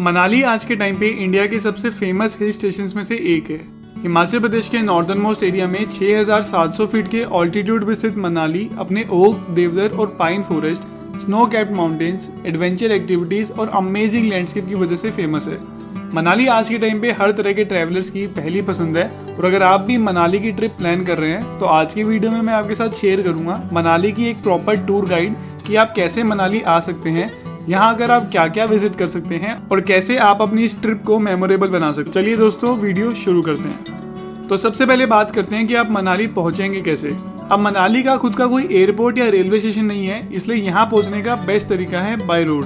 मनाली आज के टाइम पे इंडिया के सबसे फेमस हिल स्टेशंस में से एक है। हिमाचल प्रदेश के नॉर्दर्न मोस्ट एरिया में 6,700 फीट के ऑल्टीट्यूड पर स्थित मनाली अपने ओक, देवदार और pine forest, snow capped mountains, adventure activities और अमेजिंग लैंडस्केप की वजह से फेमस है। मनाली आज के टाइम पे हर तरह के ट्रैवलर्स की पहली पसंद है और अगर आप भी मनाली की ट्रिप प्लान कर रहे हैं तो आज की वीडियो में मैं आपके साथ शेयर करूंगा मनाली की एक प्रॉपर टूर गाइड कि आप कैसे मनाली आ सकते हैं, यहाँ अगर आप क्या क्या विजिट कर सकते हैं और कैसे आप अपनी इस ट्रिप को मेमोरेबल बना सकते हैं। चलिए दोस्तों वीडियो शुरू करते हैं। तो सबसे पहले बात करते हैं कि आप मनाली पहुंचेंगे कैसे। अब मनाली का खुद का कोई एयरपोर्ट या रेलवे स्टेशन नहीं है, इसलिए यहाँ पहुंचने का बेस्ट तरीका है बाय रोड।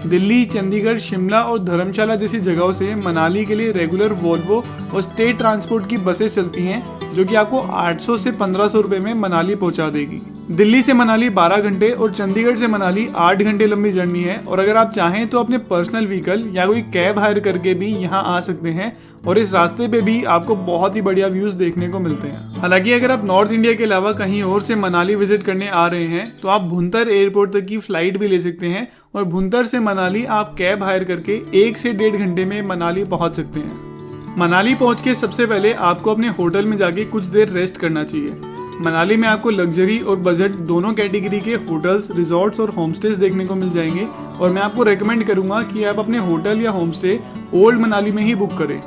दिल्ली, चंडीगढ़, शिमला और धर्मशाला जैसी जगहों से मनाली के लिए रेगुलर वोल्वो और स्टेट ट्रांसपोर्ट की बसें चलती हैं जो कि आपको 800 से 1500 रुपए में मनाली पहुंचा देगी। दिल्ली से मनाली 12 घंटे और चंडीगढ़ से मनाली 8 घंटे लंबी जर्नी है और अगर आप चाहें तो अपने पर्सनल व्हीकल या कोई कैब हायर करके भी यहाँ आ सकते हैं और इस रास्ते पे भी आपको बहुत ही बढ़िया व्यूज देखने को मिलते हैं। हालांकि अगर आप नॉर्थ इंडिया के अलावा कहीं और से मनाली विजिट करने आ रहे हैं तो आप भुंतर एयरपोर्ट तक की फ्लाइट भी ले सकते हैं और भुंतर से मनाली आप कैब हायर करके 1 से 1.5 घंटे में मनाली पहुंच सकते हैं। मनाली पहुंच के सबसे पहले आपको अपने होटल में जाके कुछ देर रेस्ट करना चाहिए। मनाली में आपको लग्जरी और बजट दोनों कैटेगरी के होटल्स, रिजॉर्ट्स और होमस्टेज देखने को मिल जाएंगे और मैं आपको रेकमेंड करूंगा कि आप अपने होटल या होमस्टे ओल्ड मनाली में ही बुक करें।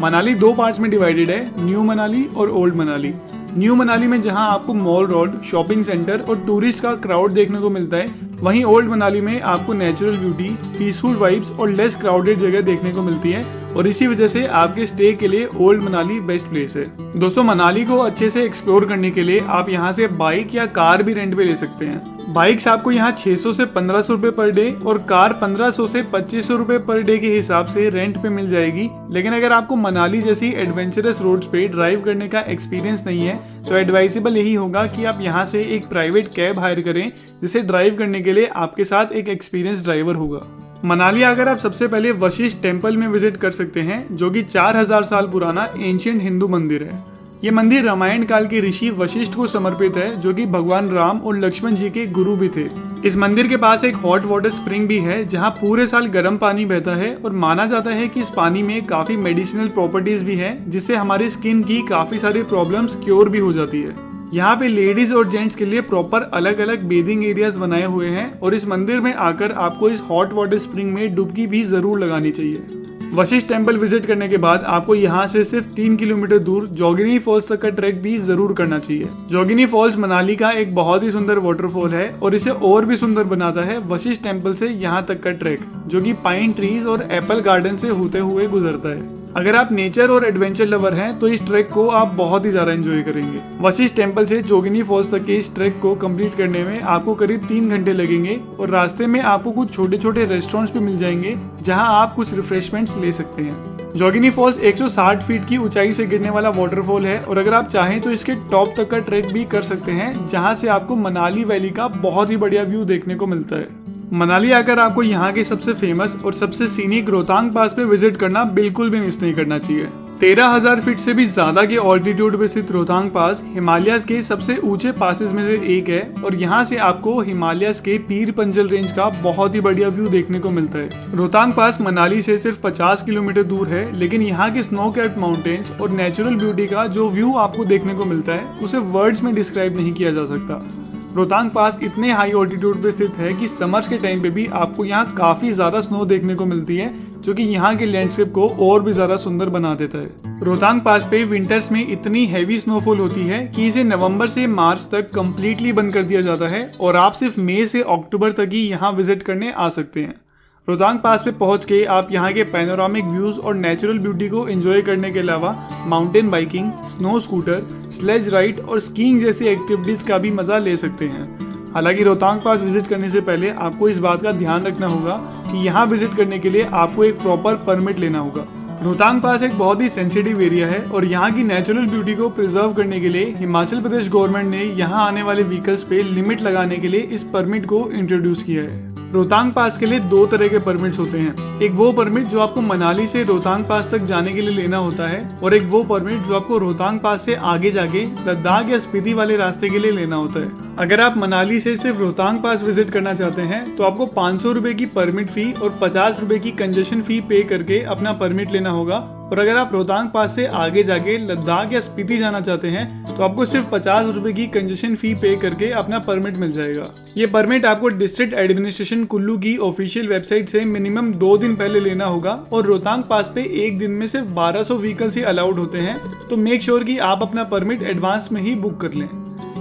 मनाली 2 पार्ट्स में डिवाइडेड है, न्यू मनाली और ओल्ड मनाली। न्यू मनाली में जहां आपको मॉल रोड, शॉपिंग सेंटर और टूरिस्ट का क्राउड देखने को मिलता है, वहीं ओल्ड मनाली में आपको नेचुरल ब्यूटी, पीसफुल वाइब्स और लेस क्राउडेड जगह देखने को मिलती है और इसी वजह से आपके स्टे के लिए ओल्ड मनाली बेस्ट प्लेस है। दोस्तों मनाली को अच्छे से एक्सप्लोर करने के लिए आप यहाँ से बाइक या कार भी रेंट पे ले सकते हैं। बाइक्स आपको यहाँ 600 से 1500 रुपए पर डे और कार 1500 से 2500 रुपए पर डे के हिसाब से रेंट पे मिल जाएगी। लेकिन अगर आपको मनाली जैसी एडवेंचरस रोड्स पे ड्राइव करने का एक्सपीरियंस नहीं है तो एडवाइजेबल यही होगा कि आप यहाँ से एक प्राइवेट कैब हायर करें जिसे ड्राइव करने के लिए आपके साथ एक एक्सपीरियंस ड्राइवर होगा। मनाली अगर आप सबसे पहले वशिष्ठ टेम्पल में विजिट कर सकते हैं जो कि 4000 साल पुराना एंशिएंट हिंदू मंदिर है। ये मंदिर रामायण काल के ऋषि वशिष्ठ को समर्पित है जो कि भगवान राम और लक्ष्मण जी के गुरु भी थे। इस मंदिर के पास एक हॉट वाटर स्प्रिंग भी है जहाँ पूरे साल गर्म पानी बहता है और माना जाता है कि इस पानी में काफी मेडिसिनल प्रॉपर्टीज भी है जिससे हमारी स्किन की काफी सारी प्रॉब्लम्स क्योर भी हो जाती है। यहाँ पे लेडीज और जेंट्स के लिए प्रॉपर अलग अलग बेदिंग एरियाज बनाए हुए हैं और इस मंदिर में आकर आपको इस हॉट वाटर स्प्रिंग में डुबकी भी जरूर लगानी चाहिए। वशिष्ठ टेम्पल विजिट करने के बाद आपको यहाँ से सिर्फ 3 किलोमीटर दूर जोगिनी फॉल्स तक का ट्रैक भी जरूर करना चाहिए। जोगिनी फॉल्स मनाली का एक बहुत ही सुंदर वाटरफॉल है और इसे और भी सुंदर बनाता है वशिष्ठ टेम्पल से यहाँ तक का ट्रैक जो कि पाइन ट्रीज और एप्पल गार्डन से होते हुए गुजरता है। अगर आप नेचर और एडवेंचर लवर हैं तो इस ट्रैक को आप बहुत ही ज्यादा एंजॉय करेंगे। वशिष्ठ टेम्पल से जोगिनी फॉल्स तक के इस ट्रैक को कंप्लीट करने में आपको करीब 3 घंटे लगेंगे और रास्ते में आपको कुछ छोटे छोटे रेस्टोरेंट्स भी मिल जाएंगे जहां आप कुछ रिफ्रेशमेंट्स ले सकते हैं। जोगिनी फॉल्स 160 फीट की ऊंचाई से गिरने वाला वाटरफॉल है और अगर आप चाहें तो इसके टॉप तक का ट्रैक भी कर सकते हैं जहां से आपको मनाली वैली का बहुत ही बढ़िया व्यू देखने को मिलता है। मनाली आकर आपको यहाँ के सबसे फेमस और सबसे सीनिक रोहतांग पास पे विजिट करना बिल्कुल भी मिस नहीं करना चाहिए। 13,000 फीट से भी ज्यादा के ऑल्टीट्यूड पे स्थित रोहतांग पास हिमालयस के सबसे ऊंचे पासेस में से एक है और यहाँ से आपको हिमालयस के पीर पंजल रेंज का बहुत ही बढ़िया व्यू देखने को मिलता है। रोहतांग पास मनाली से सिर्फ 50 किलोमीटर दूर है लेकिन यहाँ के स्नो कैप्ड माउंटेन्स और नेचुरल ब्यूटी का जो व्यू आपको देखने को मिलता है उसे वर्ड्स में डिस्क्राइब नहीं किया जा सकता। रोहतांग पास इतने हाई ऑल्टीट्यूड पे स्थित है कि समर्स के टाइम पे भी आपको यहाँ काफी ज्यादा स्नो देखने को मिलती है जो कि यहाँ के लैंडस्केप को और भी ज्यादा सुंदर बना देता है। रोहतांग पास पे विंटर्स में इतनी हैवी स्नोफॉल होती है कि इसे नवंबर से मार्च तक कंप्लीटली बंद कर दिया जाता है और आप सिर्फ मई से अक्टूबर तक ही यहाँ विजिट करने आ सकते हैं। रोहतांग पास पे पहुंच के आप यहाँ के पैनोरामिक व्यूज और नेचुरल ब्यूटी को एंजॉय करने के अलावा mountain biking, snow scooter, sledge ride और स्कीइंग जैसी एक्टिविटीज का भी मजा ले सकते हैं। हालांकि रोहतांग पास विजिट करने से पहले आपको इस बात का ध्यान रखना होगा कि यहाँ विजिट करने के लिए आपको एक प्रॉपर परमिट लेना होगा। रोहतांग पास एक बहुत ही सेंसिटिव एरिया है और यहाँ की नेचुरल ब्यूटी को प्रिजर्व करने के लिए हिमाचल प्रदेश गवर्नमेंट ने यहाँ आने वाले व्हीकल्स पे लिमिट लगाने के लिए इस परमिट को इंट्रोड्यूस किया है। रोहतांग पास के लिए दो तरह के परमिट्स होते हैं। एक वो परमिट जो आपको मनाली से रोहतांग पास तक जाने के लिए लेना होता है और एक वो परमिट जो आपको रोहतांग पास से आगे जाके लद्दाख या स्पीति वाले रास्ते के लिए लेना होता है। अगर आप मनाली से सिर्फ रोहतांग पास विजिट करना चाहते हैं तो आपको 500 रुपए की परमिट फी और 50 रुपए की कंजेशन फी पे करके अपना परमिट लेना होगा। और अगर आप रोहतांग पास से आगे जाके लद्दाख या स्पीति जाना चाहते हैं तो आपको सिर्फ 50 रुपए की कंजेशन फी पे करके अपना परमिट मिल जाएगा। ये परमिट आपको डिस्ट्रिक्ट एडमिनिस्ट्रेशन कुल्लू की ऑफिशियल वेबसाइट से मिनिमम 2 दिन पहले लेना होगा और रोहतांग पास पे एक दिन में सिर्फ 1200 व्हीकल्स ही अलाउड होते हैं, तो मेक श्योर कि आप अपना परमिट एडवांस में ही बुक कर लें।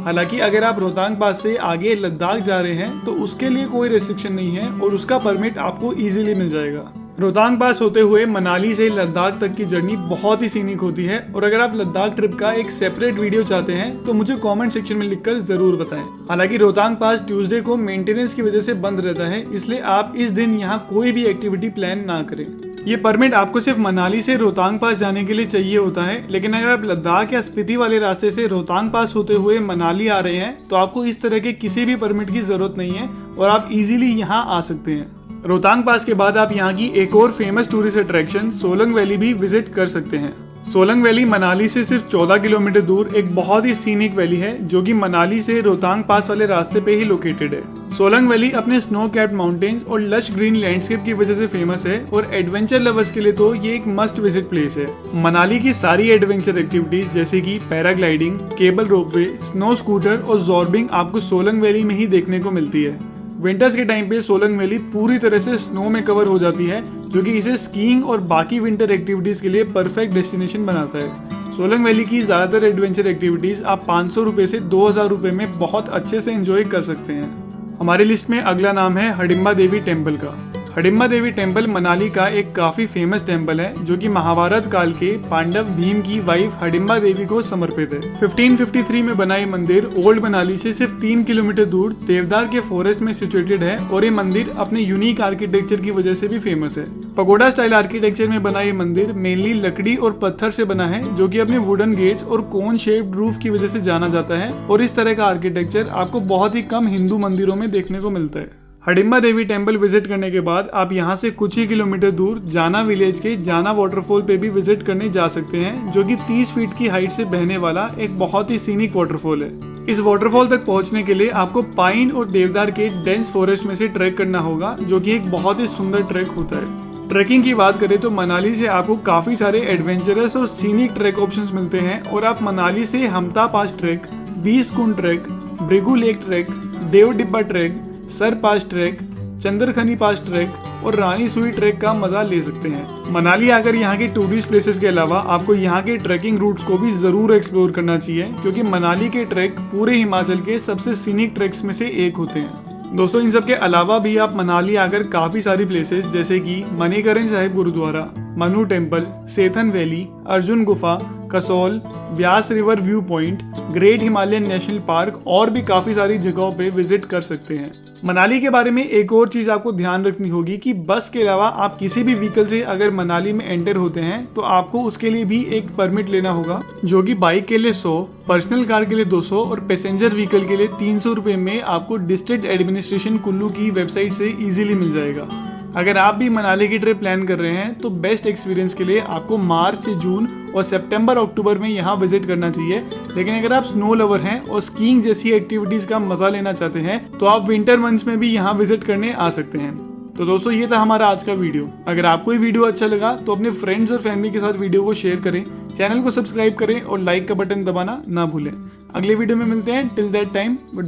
हालांकि अगर आप रोहतांग पास से आगे लद्दाख जा रहे हैं तो उसके लिए कोई रेस्ट्रिक्शन नहीं है और उसका परमिट आपको इजीली मिल जाएगा। रोहतांग पास होते हुए मनाली से लद्दाख तक की जर्नी बहुत ही सीनिक होती है और अगर आप लद्दाख ट्रिप का एक सेपरेट वीडियो चाहते हैं तो मुझे कमेंट सेक्शन में लिखकर जरूर बताएं। हालांकि रोहतांग पास ट्यूसडे को मेंटेनेंस की वजह से बंद रहता है, इसलिए आप इस दिन यहाँ कोई भी एक्टिविटी प्लान ना करें। ये परमिट आपको सिर्फ मनाली से रोहतांग पास जाने के लिए चाहिए होता है, लेकिन अगर आप लद्दाख या स्पीति वाले रास्ते से रोहतांग पास होते हुए मनाली आ रहे हैं तो आपको इस तरह के किसी भी परमिट की जरूरत नहीं है और आप इजीली यहाँ आ सकते हैं। रोहतांग पास के बाद आप यहाँ की एक और famous tourist attraction Solang valley भी विजिट कर सकते हैं। सोलंग वैली मनाली से सिर्फ 14 किलोमीटर दूर एक बहुत ही सीनिक वैली है जो कि मनाली से रोहतांग पास वाले रास्ते पे ही लोकेटेड है। सोलंग वैली अपने स्नो कैप्ड माउंटेन्स और लश ग्रीन लैंडस्केप की वजह से फेमस है और एडवेंचर लवर्स के लिए तो ये एक मस्ट विजिट प्लेस है। मनाली की सारी एडवेंचर एक्टिविटीज जैसे कि paragliding, cable ropeway, snow scooter और जॉर्बिंग आपको सोलंग वैली में ही देखने को मिलती है। विंटर्स के टाइम पे सोलंग वैली पूरी तरह से स्नो में कवर हो जाती है, जो कि इसे स्कीइंग और बाकी विंटर एक्टिविटीज के लिए परफेक्ट डेस्टिनेशन बनाता है। सोलंग वैली की ज्यादातर एडवेंचर एक्टिविटीज आप 500 रुपए से 2000 रुपए में बहुत अच्छे से एंजॉय कर सकते हैं। हमारी लिस्ट में अगला नाम है हडिम्बा देवी टेम्पल का। हडिम्बा देवी टेम्पल मनाली का एक काफी फेमस टेम्पल है जो कि महाभारत काल के पांडव भीम की वाइफ हडिम्बा देवी को समर्पित है। 1553 में बना ये मंदिर ओल्ड मनाली से सिर्फ 3 किलोमीटर दूर देवदार के फॉरेस्ट में सिचुएटेड है और ये मंदिर अपने यूनिक आर्किटेक्चर की वजह से भी फेमस है। पगोडा स्टाइल आर्किटेक्चर में बना ये मंदिर मेनली लकड़ी और पत्थर से बना है, जो कि अपने वुडन गेट्स और कोन शेप्ड रूफ की वजह से जाना जाता है और इस तरह का आर्किटेक्चर आपको बहुत ही कम हिंदू मंदिरों में देखने को मिलता है। हडिम्बा देवी टेम्पल विजिट करने के बाद आप यहाँ से कुछ ही किलोमीटर दूर जाना विलेज के जाना वाटरफॉल पे भी विजिट करने जा सकते हैं, जो कि 30 फीट की हाइट से बहने वाला एक बहुत ही सीनिक वाटरफॉल है। इस वाटरफॉल तक पहुंचने के लिए आपको पाइन और देवदार के डेंस फॉरेस्ट में से ट्रैक करना होगा, जो कि एक बहुत ही सुंदर ट्रैक होता है। ट्रैकिंग की बात करें तो मनाली से आपको काफी सारे एडवेंचरस और सीनिक ट्रैक ऑप्शंस मिलते हैं और आप मनाली से हमता पास ट्रैक, 20 कुंड ट्रैक, ब्रिगू लेक ट्रैक, देव डिब्बा ट्रैक, सर पास ट्रैक, चंद्रखनी पास ट्रैक और रानी सुई ट्रैक का मजा ले सकते हैं। मनाली आकर यहाँ के टूरिस्ट प्लेसेस के अलावा आपको यहाँ के ट्रैकिंग रूट्स को भी जरूर एक्सप्लोर करना चाहिए, क्योंकि मनाली के ट्रैक पूरे हिमाचल के सबसे सीनिक ट्रैक्स में से एक होते हैं। दोस्तों, इन सब के अलावा भी आप मनाली आकर काफी सारी प्लेसेस जैसे कि Manikaran Sahib Gurudwara, Manu temple, Sethan valley, Arjun Gufa, Kasol, Beas river view point, great Himalayan national park और भी काफी सारी जगहों पे विजिट कर सकते हैं। मनाली के बारे में एक और चीज आपको ध्यान रखनी होगी कि बस के अलावा आप किसी भी व्हीकल से अगर मनाली में एंटर होते हैं तो आपको उसके लिए भी एक परमिट लेना होगा, जो कि बाइक के लिए 100, पर्सनल कार के लिए 200 और पैसेंजर व्हीकल के लिए 300 रुपए में आपको डिस्ट्रिक्ट एडमिनिस्ट्रेशन कुल्लू की वेबसाइट से इजीली मिल जाएगा। अगर आप भी मनाली की ट्रिप प्लान कर रहे हैं तो बेस्ट एक्सपीरियंस के लिए आपको मार्च से जून और सितंबर अक्टूबर में यहाँ विजिट करना चाहिए। लेकिन अगर आप स्नो लवर हैं और स्कीइंग जैसी एक्टिविटीज का मजा लेना चाहते हैं तो आप विंटर मंथ्स में भी यहाँ विजिट करने आ सकते हैं। तो दोस्तों, ये था हमारा आज का वीडियो। अगर आपको ये वीडियो अच्छा लगा तो अपने फ्रेंड्स और फैमिली के साथ वीडियो को शेयर करें, चैनल को सब्सक्राइब करें और लाइक का बटन दबाना ना भूलें। अगले वीडियो में मिलते हैं। Till that time